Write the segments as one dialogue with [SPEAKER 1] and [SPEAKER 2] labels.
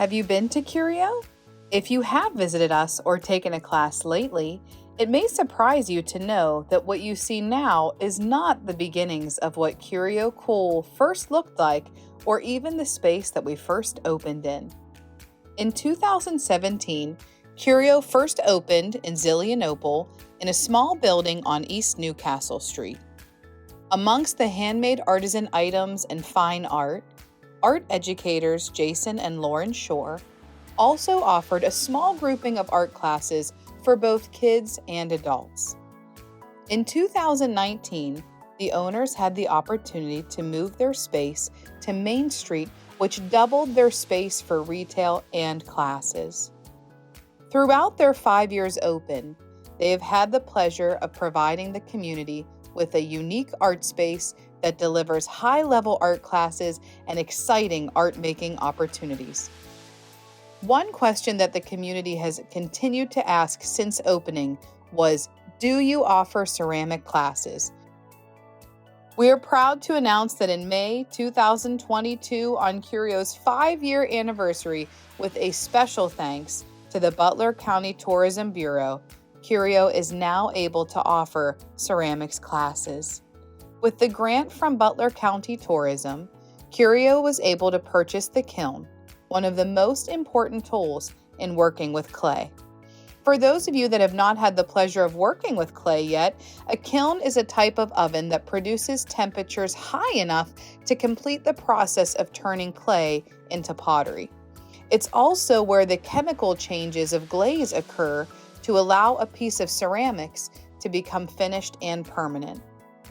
[SPEAKER 1] Have you been to Curio? If you have visited us or taken a class lately, it may surprise you to know that what you see now is not the beginnings of what Curio Cool first looked like or even the space that we first opened in. In 2017, Curio first opened in Zillionople in a small building on East Newcastle Street. Amongst the handmade artisan items and fine art educators Jason and Lauren Shore also offered a small grouping of art classes for both kids and adults. In 2019, the owners had the opportunity to move their space to Main Street, which doubled their space for retail and classes. Throughout their 5 years open, they have had the pleasure of providing the community with a unique art space that delivers high-level art classes and exciting art-making opportunities. One question that the community has continued to ask since opening was, do you offer ceramic classes? We are proud to announce that in May 2022, on Curio's 5-year anniversary, with a special thanks to the Butler County Tourism Bureau, Curio is now able to offer ceramics classes. With the grant from Butler County Tourism, Curio was able to purchase the kiln, one of the most important tools in working with clay. For those of you that have not had the pleasure of working with clay yet, a kiln is a type of oven that produces temperatures high enough to complete the process of turning clay into pottery. It's also where the chemical changes of glaze occur to allow a piece of ceramics to become finished and permanent.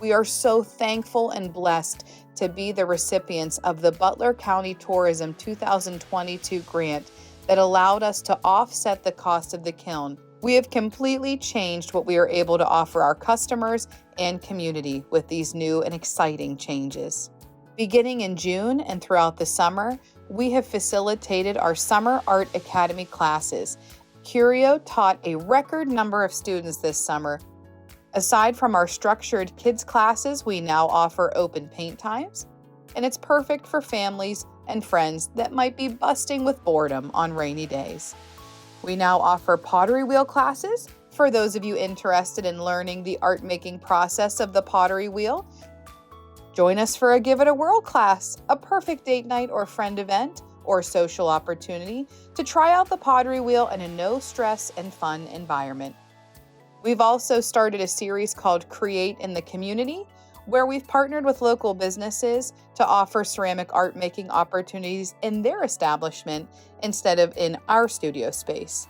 [SPEAKER 1] We are so thankful and blessed to be the recipients of the Butler County Tourism 2022 grant that allowed us to offset the cost of the kiln. We have completely changed what we are able to offer our customers and community with these new and exciting changes. Beginning in June and throughout the summer, we have facilitated our Summer Art Academy classes. Curio taught a record number of students this summer. Aside from our structured kids classes, we now offer open paint times, and it's perfect for families and friends that might be busting with boredom on rainy days. We now offer pottery wheel classes for those of you interested in learning the art making process of the pottery wheel. Join us for a Give It a Whirl class, a perfect date night or friend event or social opportunity to try out the pottery wheel in a no-stress and fun environment. We've also started a series called Create in the Community, where we've partnered with local businesses to offer ceramic art making opportunities in their establishment instead of in our studio space.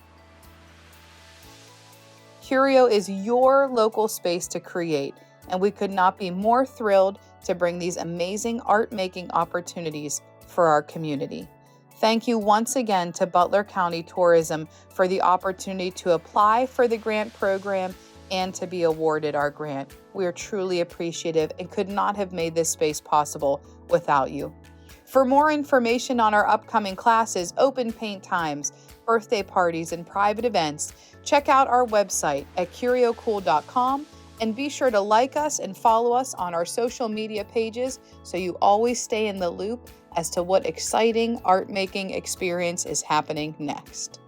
[SPEAKER 1] Curio is your local space to create, and we could not be more thrilled to bring these amazing art making opportunities for our community. Thank you once again to Butler County Tourism for the opportunity to apply for the grant program and to be awarded our grant. We are truly appreciative and could not have made this space possible without you. For more information on our upcoming classes, open paint times, birthday parties, and private events, check out our website at curiocool.com and be sure to like us and follow us on our social media pages so you always stay in the loop as to what exciting art-making experience is happening next.